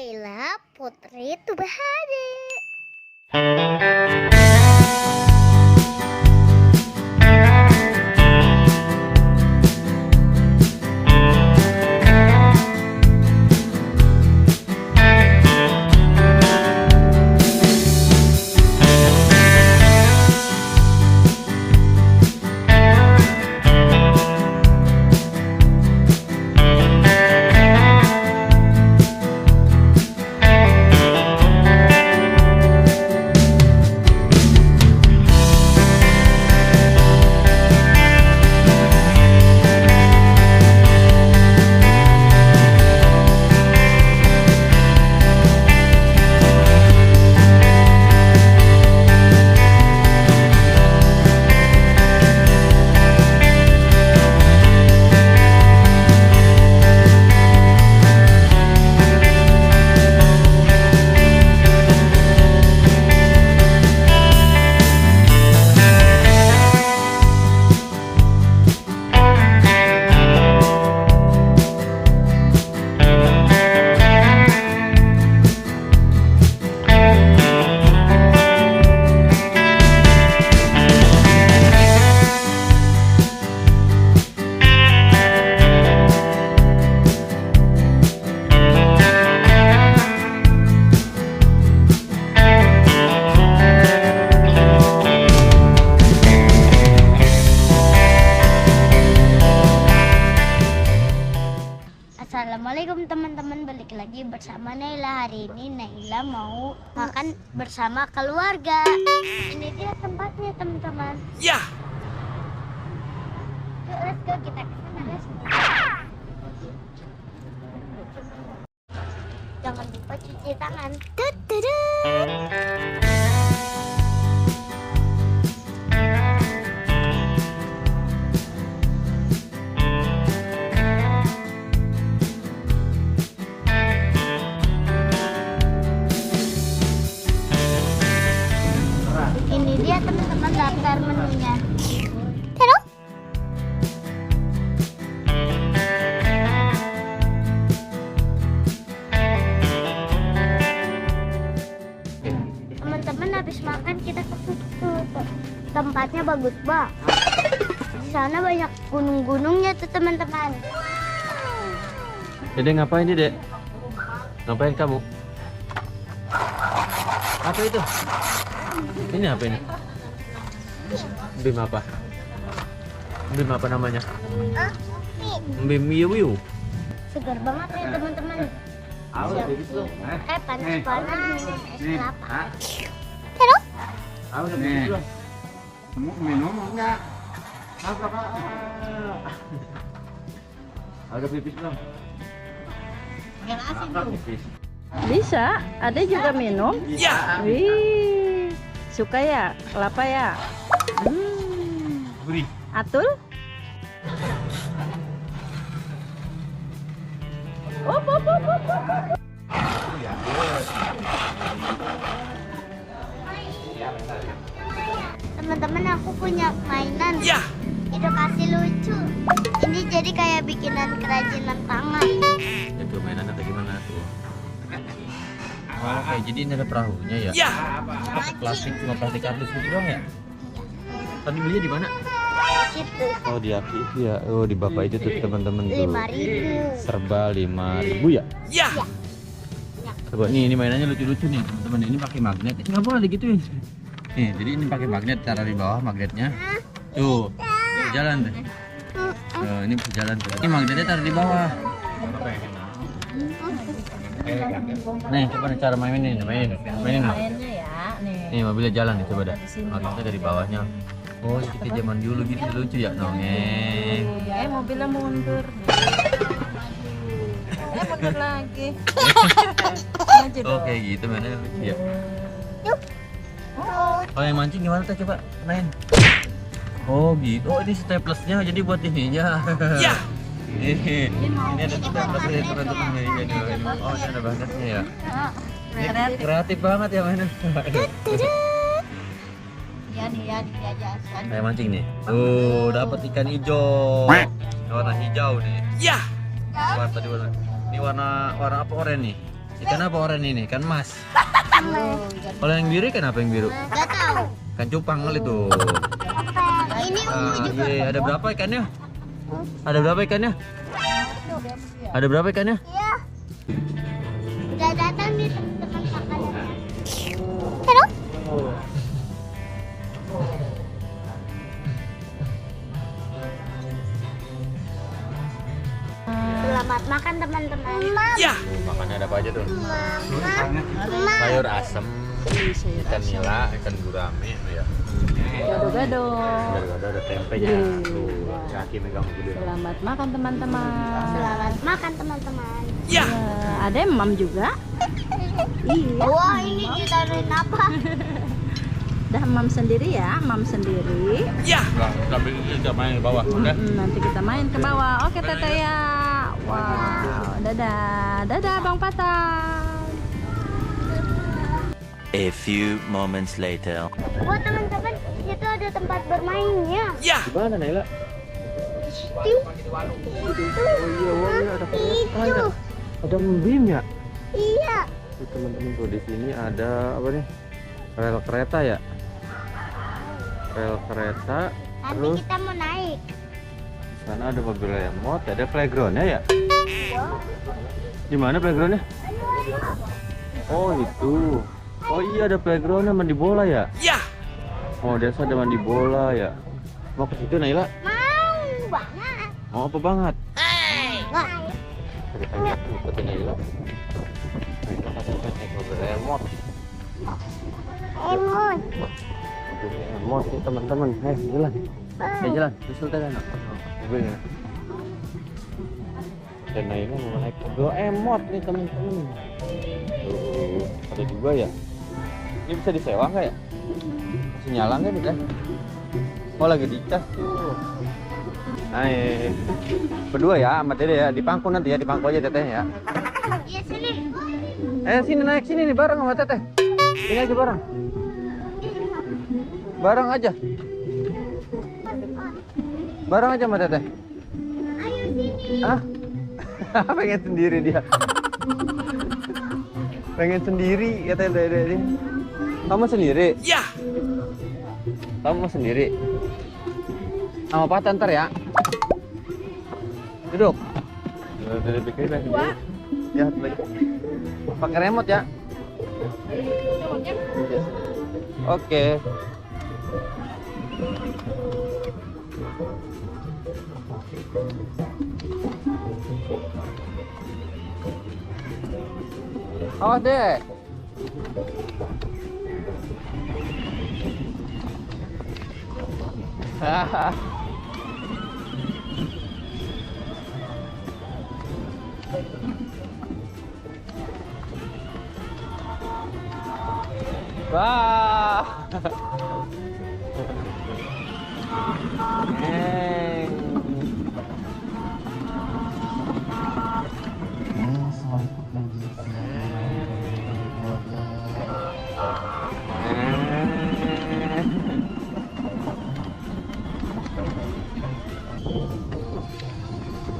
Naila Putri Tubahade. Assalamualaikum teman-teman, balik lagi bersama Naila. Hari ini Naila mau makan bersama keluarga. Ini dia tempatnya teman-teman. Ya. Yuk, let's go, kita ke sana. Let's go. Jangan lupa cuci tangan. Ini dia teman-teman daftar menunya. Halo. Teman-teman habis makan kita ke situ. Tempatnya bagus banget. Di sana banyak gunung-gunungnya tuh teman-teman. Dede ngapain Dede? Ngapain kamu? Apa itu? Ini apa ini? Bim apa? Bim apa namanya? Bim Wiu. Segar banget ya teman-teman. Panas-panas minum es kelapa. Halo? Kamu minum enggak? Ada pipis belum? Ada pipis. Bisa, ada juga minum. Ya. Wih, suka ya kelapa ya? Gurih. Atul? Op. Teman-teman, aku punya mainan. Ya. Edukasi lucu. Ini jadi kayak bikinan kerajinan tangan. Itu mainan atau gimana tuh? Oke, jadi ini ada perahunya ya? Ya. Plastik, cuma plastik kardus gitu doang ya? Tadi belinya di mana? Gitu. Oh, di Aki itu ya. Oh, di Bapak itu tuh teman-teman tuh. 5.000. Serba 5.000 ya? Ya. Coba ini mainannya lucu-lucu nih teman-teman. Ini pakai magnet. Nggak boleh digituin. Nih, jadi ini pakai magnet, taruh di bawah magnetnya. Tuh, jalan deh. Ini bisa jalan tuh. Ini magnetnya taruh di bawah. Nih, coba nih cara mainin. Mainnya ya, nih. Nih mobilnya jalan nih, coba dah. Magnetnya dari bawahnya. Oh, ini kayak zaman dulu gitu lucu ya, nongeng. Mobilnya mundur. Mundur lagi. Oh, kayak gitu mainnya lucu ya. Oh, yang mancing gimana tuh, coba main. Oh gitu. Oh, ini staplesnya jadi buat ininya. Ya. Ini ada staplesnya teman-teman ini. Oh, ini ada magnetnya ya. Ini kreatif banget ya mainan. Ya nih ya dijajasan. Kayak mancing nih. Tuh, dapat ikan hijau. Warna hijau nih. Ya. Warna tadi warna. Ini warna apa oranye nih? Ikan apa oranye ini? Ikan mas. Mas. Kalau yang biru ikan apa yang biru? Gak tahu. Ikan cupang kali tuh. Ini ungu juga. Iya, ada berapa ikannya? Ada berapa ikannya? Ada berapa ikannya? Iya. Udah datang nih teman-teman kakaknya. Halo? Selamat makan teman-teman. Ya. Makannya ada apa aja tuh? Sayur asem, ikan nila, ikan gurame, ya. Gado-gado. Gado-gado ada tempenya. Tuh, kaki megang gede. Selamat makan teman-teman. Selamat makan teman-teman. Ya. Ada mam juga. Iya. Wah, ini ditaruhin apa? Dah mam sendiri ya, mam sendiri. Sambil kita main di bawah, oke? Nanti kita main ke bawah. Oke Teteh ya. Wow, dadah, dadah Bang Patan. A few moments later. Wah teman-teman, itu ada tempat bermainnya. Di mana Naila? Itu. Itu. Ada mobil ya? Iya. Teman-teman tuh di sini ada apa nih? Rel kereta ya? Rel kereta. Nanti Terus kita mau naik. di sana ada mobil remote, ada playgroundnya ya? Di mana playgroundnya? Oh itu. Oh iya ada playgroundnya, mandi bola ya? Oh desa ada mandi bola ya? Mau ke situ Naila? Mau banget. Mau apa banget? Wah. Ikutin Naila. Mobil remote. Emon. Remote nih teman-teman. Jalan. Jalan. Susul jalan. Mobilnya. Dan Naila mau naik mobil emot nih teman-teman. Tuh, ada juga ya. Ini bisa disewa nggak ya? Masih nyala nggak nih kan? Oh lagi dicas tuh. Hai. Berdua ya sama Dede ya. Di pangku nanti ya, di pangku aja Teteh ya. Iya sini. Sini naik sini nih bareng sama Teteh. Ini aja bareng. Bareng aja. Bareng aja sama Teteh. Ayo sini. Ah? Pengen sendiri dia. Pengen sendiri kata Dede. Kamu sendiri? Ya. Kamu sendiri? Sama Patan ntar ya. Duduk. Dede pikirin sendiri. Ya, lagi. Pakai remote ya. Oke. Awas deh. Wah.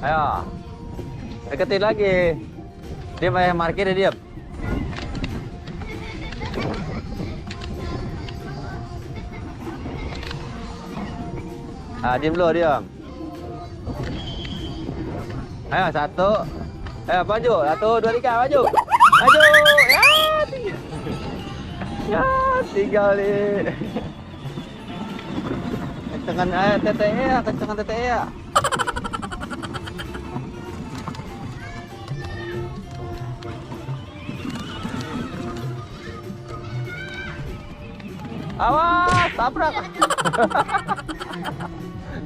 Ayo, deketin lagi. Diam ya, markir ya diam. Diam dulu, diam. Ayo, satu. Ayo, maju. 1, 2, 3, maju. Maju. Ya, tinggal nih. Kencengan Teteh ya, kencengan Teteh ya. Awas, tabrak.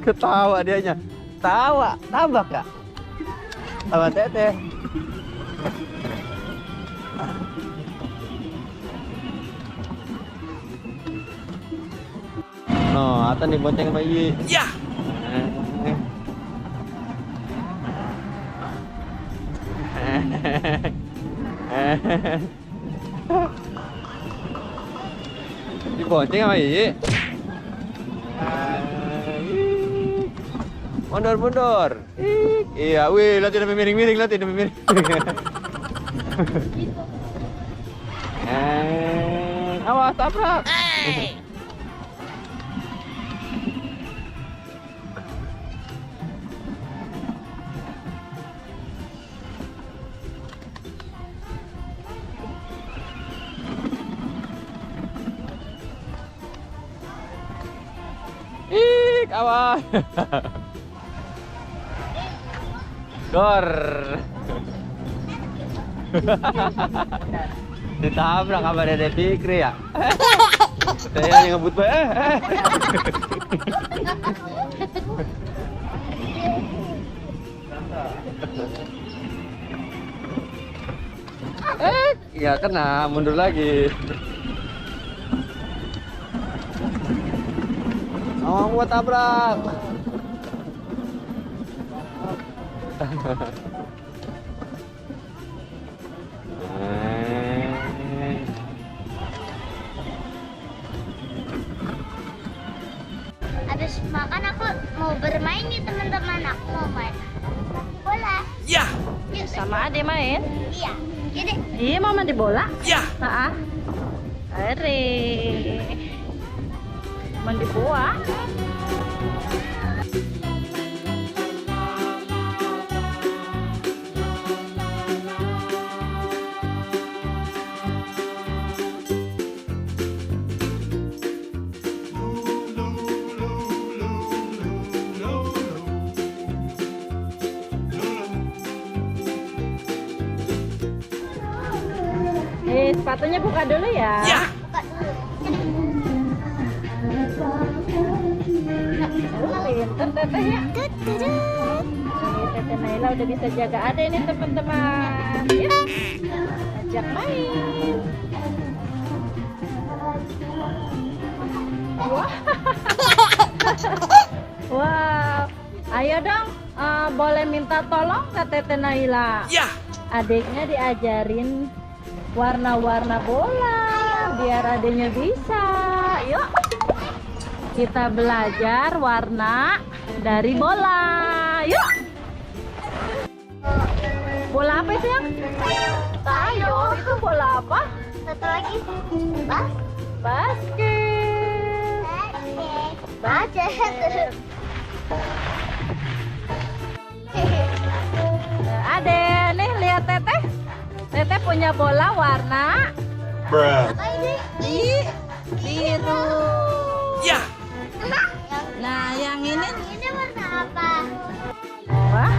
Ketawa dianya. Tawa, tabrak ya? Sama Teteh. No, Atan dibonceng sama Iyi. Ya. Dibonceng sama Iyi. Mundur, mundur. Iya, wih, lihat udah miring-miring, lihat udah miring. Awas tabrak. Awas. Gor. Ditabrak sama Dede Fikri ya. Saya yang ngebut ya kena, mundur lagi. Oh, gua tabrak. Habis makan aku mau bermain nih teman-teman. Aku mau main bola. Ya. Yuk, Sama Ade main? iya. Jadi Iya, mau mandi bola? Ya. Nah, Are. Mandi bola. Sepatunya buka dulu ya. Ya. buka dulu. Pinter teteh ya. Nih, Teteh Naila udah bisa jaga Ade nih teman-teman. Yuk, ajak main. Wah. Wow. Ayo dong, boleh minta tolong ke Teteh Naila. Ya. Adiknya diajarin warna-warna bola biar adiknya bisa. Yuk, kita belajar warna dari bola. Yuk. Bola apa sih yang? Ayo, itu bola apa? Satu lagi. Bas. Basket. Basket. Ade, nih lihat Teteh. Teteh punya bola warna Apa ini? biru. Ya. Nah, yang ini Ini warna apa? wah.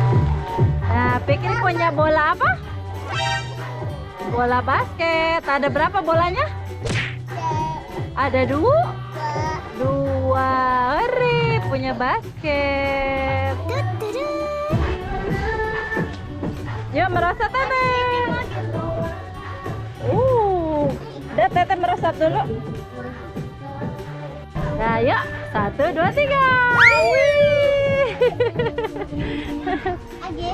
Nah, Fikri punya bola apa? Bola basket. Ada berapa bolanya? Ada dua. Hore, punya basket. Yuk, merosot Teteh. Udah Teteh merosot dulu. Nah, yuk. 1, 2, 3. Wih. Oke.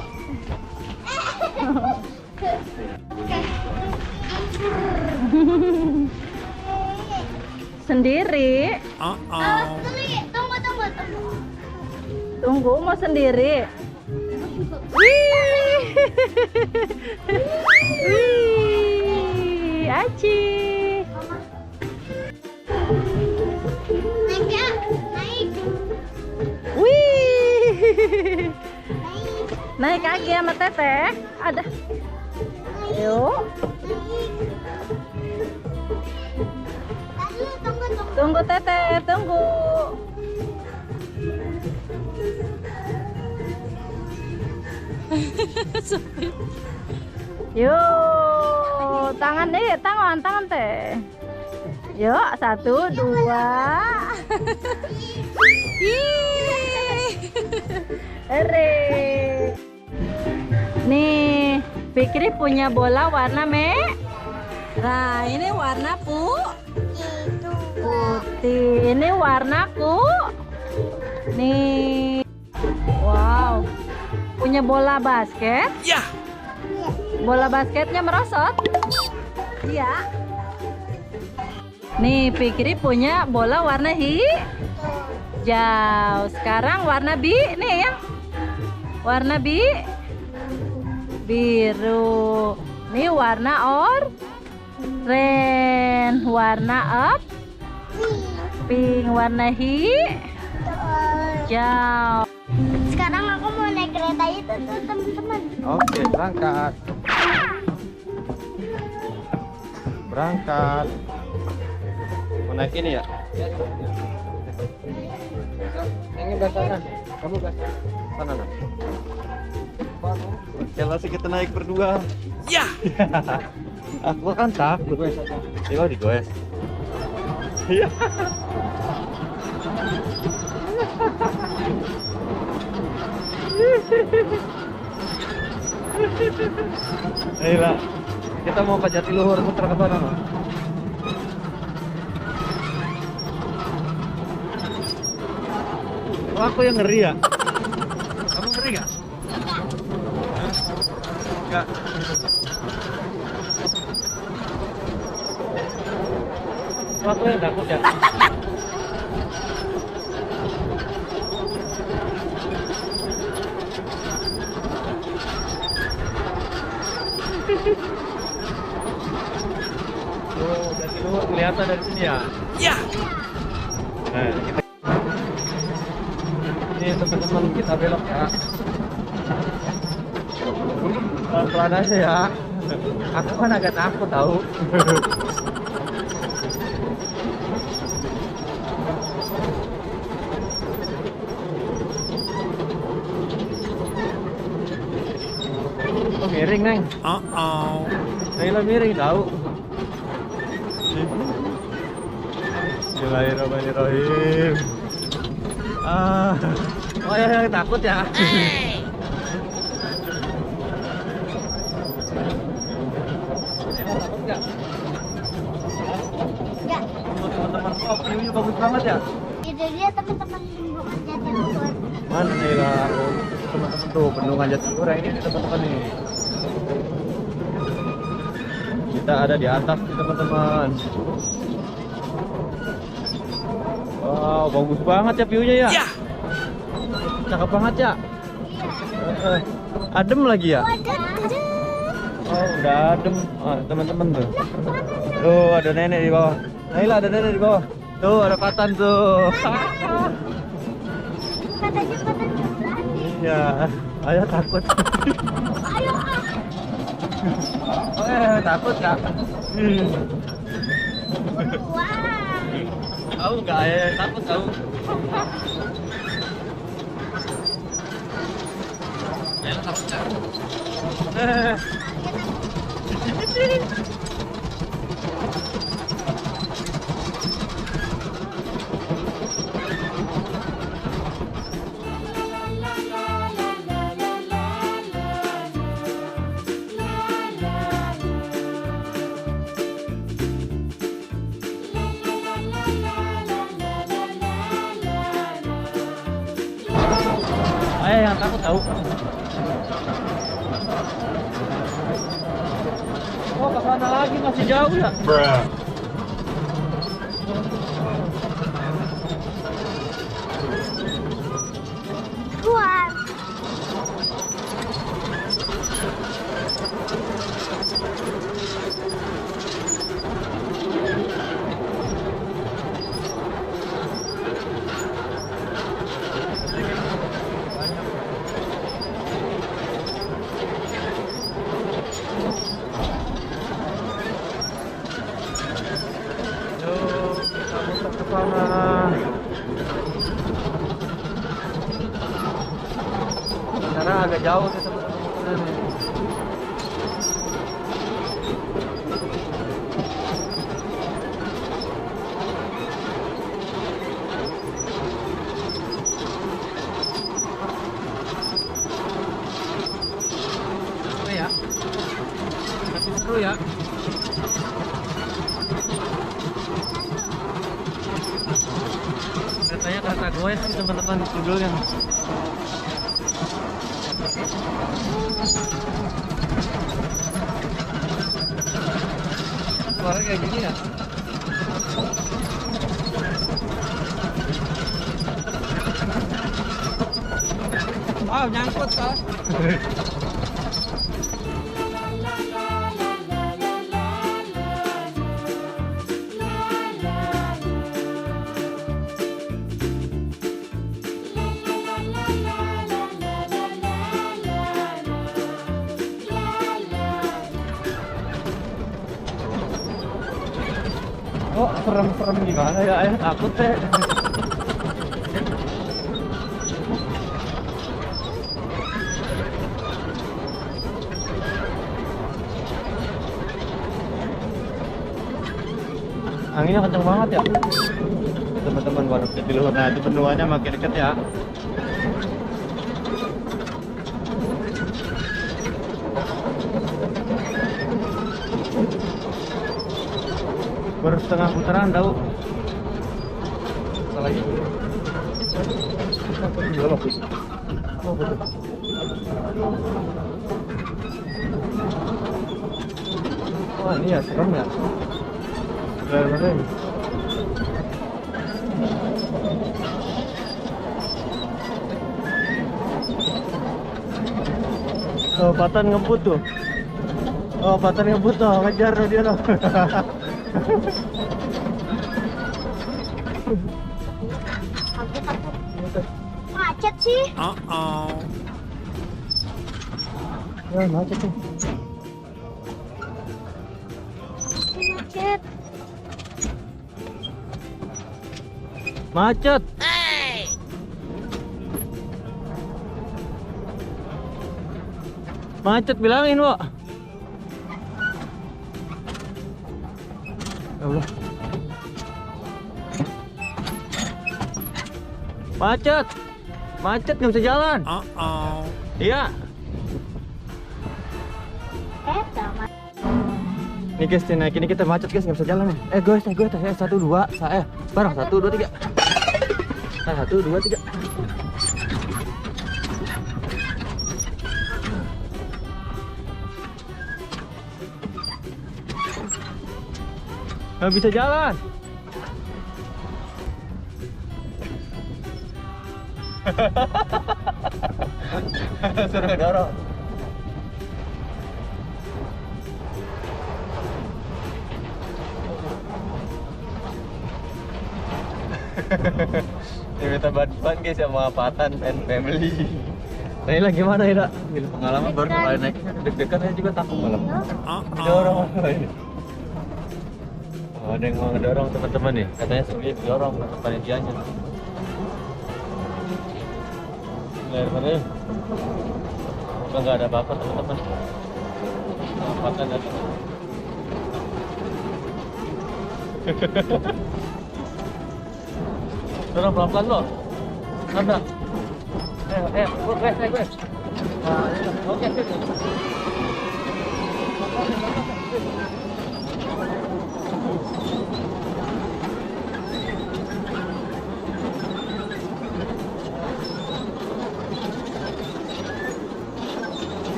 Sendiri. Awas dulu ya. Tunggu. Tunggu, mau sendiri. Wih. Wih. Aci. Naik ya. Naik. Wih. Naik. Naik lagi sama Teteh. Ada. Yuk. Tunggu. Tunggu Teteh, tunggu. Yuk, tangan deh, tangan Teh. Yuk, 1, 2. Hore. Nih, Fikri punya bola warna merah. Ini warna putih. Ini warnaku. Nih. Wow. Punya bola basket? Ya. Bola basketnya merosot? Iya. Nih, Fikri punya bola warna hijau. Sekarang warna nih ya. Warna biru. Ini warna oranye, warna pink, warna hijau. Sekarang aku mau naik kereta itu tuh teman-teman. Oke, berangkat. Berangkat. Mau naik ini ya? Ini belah sana. Kamu belah sana. Nah. Oke, langsung kita naik berdua. Ya. Aku kan takut. Coba digoes. Iya. Ayolah, kita mau ke Jatiluhur, putar ke sana. Oh, aku yang ngeri ya? Kamu ngeri gak? Enggak. Oh, aku yang takut ya? Oh, Jatiluhur kelihatan dari sini ya? Iya. Nah, ini teman-teman kita belok ya. Pelan-pelan aja ya. Aku kan agak takut tahu. Oh, miring, Neng. Ayolah miring tahu. Bismillahirrahmanirrahim. Oh ya, takut ya. Ya, Teman-teman, oh, view-nya bagus banget ya. itu dia teman-teman bendungan Jatiluhur. Mana nih lah, oh, teman-teman tuh bendungan Jatiluhur ini teman-teman nih. Kita ada di atas nih teman-teman. Wow, bagus banget ya view-nya ya. Iya. Cakep banget ya. Iya. Adem lagi ya. Waduh. Oh, udah adem. Oh, teman-teman tuh. Tuh, ada nenek di bawah. Naila, ada nenek di bawah. Tuh, ada Patan tuh. Katanya Iya. Ayo takut. ayo. Oh, takut ya. Wah. Tahu nggak? Takut tahu. Ayo takut ya. Ayo yang takut tahu. Oh, ke sana lagi masih jauh ya. Keluar. Yuk, kita muter ke sana. Karena agak jauh nih teman-teman. Seru ya. Tapi seru ya. Katanya kereta goes sih teman-teman judulnya. Suaranya kayak gini ya. Wow, nyangkut kah? Oh, serem-serem gimana ya? Ayah takut teh. Anginnya kencang banget ya, teman-teman. Waduh, di luar. Nah, itu benuanya makin dekat ya. Baru setengah putaran tahu. Lagi. Oh, betul. Wah, ini ya serem ya. Keren. Oh, Patan ngebut tuh. Oh, Patan ngebut tuh, ngejar dia loh. Macet sih. Ya, macet tuh. Macet. Macet. Macet bilangin, Bu. Ya Allah. Macet. Macet nggak bisa jalan. Iya. Nih guys, naik ini kita macet guys, nggak bisa jalan nih. Guys, 1, 2, bareng 1, 2, 3. 1, 2, 3. Nggak bisa jalan. Suruh dorong. Ini minta bantuan guys sama Patan and family. Nah, ini lagi gimana ya, Dak? Pengalaman baru kemarin naik deg-degan aja juga takut malam. Didorong ini. Oh, ada yang mau ngedorong teman-teman nih. Katanya sendiri didorong sama panitianya. Bener-bener. Semoga nggak ada apa-apa teman-teman. Patan tadi. Dorong pelan-pelan lo. Nanda. Guys. Nah, oke.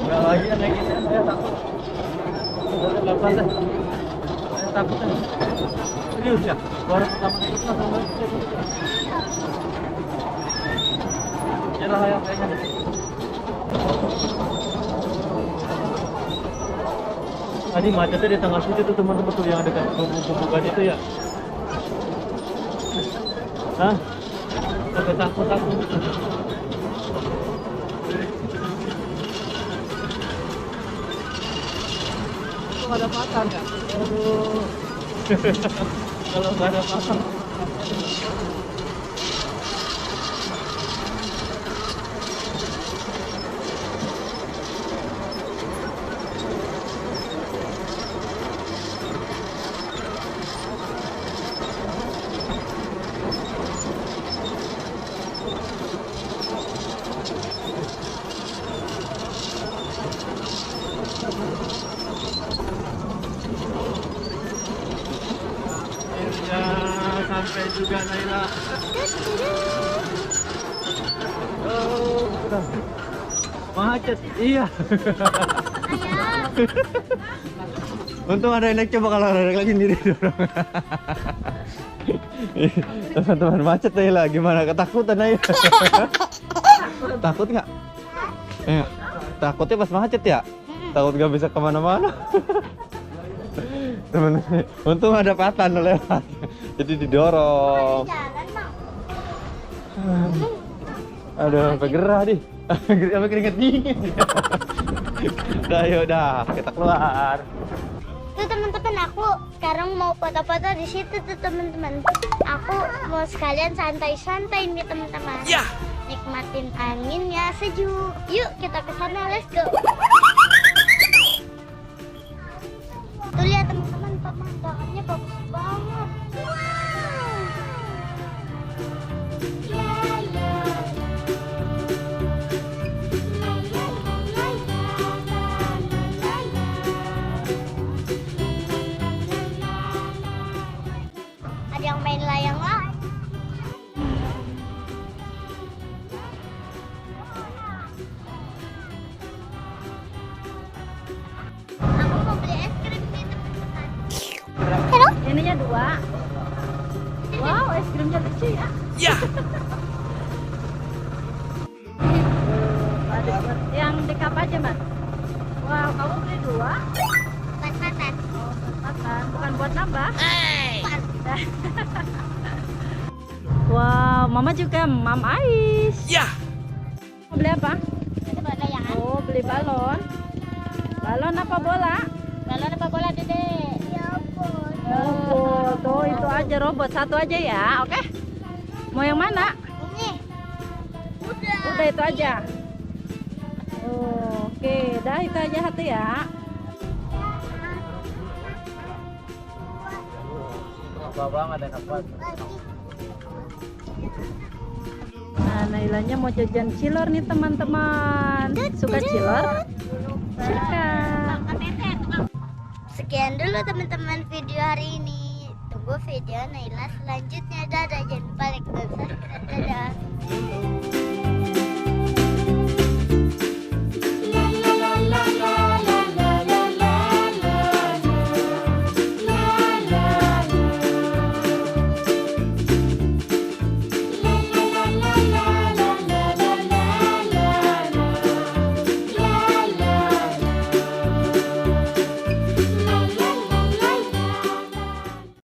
Nggak lagi naikin, saya takut. Pelan-pelan deh. Saya takut nih. Serius ya? Baru pertama naik langsung balik. Yalah ya kayaknya. Tadi macetnya di tengah situ tuh teman-teman tuh yang dekat bubukan itu ya. Hah? Sampai takut. Ada pasar nggak? Aduh. Kalau nggak ada pasar. Ya, sampai juga Naila. Oh, udah. Macet, iya. Untung ada yang naik, coba kalau ada yang naik lagi sendiri dorong. Teman-teman, macet Naila, gimana? Ketakutan Naila. Takut nggak? Takutnya pas macet ya? Takut nggak bisa kemana-mana. Temen-temen, untung ada Patan lewat, jadi didorong. Aduh, sampai gerah nih, sampai keringet dingin. Udah, yaudah, kita keluar. Tuh teman-teman, aku sekarang mau foto-foto di situ tuh teman-teman. Aku mau sekalian santai-santai nih teman-teman. Nikmatin anginnya sejuk. Yuk kita ke sana, let's go. Tuh lihat teman-teman, pemandangannya bagus banget. Wow. Ada yang main layang-layang. Aku mau beli es krim nih teman-teman. Ininya 2. Wow, es krimnya lucu ya. Ada yang di cup aja, Mbak. Wow, kamu beli 2? Buat makan. Oh, buat makan, bukan buat nambah. Wow, Mama juga Mam Ais. Mau beli apa? Ada bola layangan. Oh, beli balon. Balon apa bola? Balon apa bola, Dede? Ya, Oh, tuh itu aja robot satu aja ya, oke? Mau yang mana? Ini. Udah. Udah itu aja. Oh, oke, dah itu aja satu ya. Banget enak banget. Nah, Nailanya mau jajan cilor nih teman-teman. Suka cilor? Suka. Sekian dulu teman-teman video hari ini. Tunggu video Naila selanjutnya. Dadah, jangan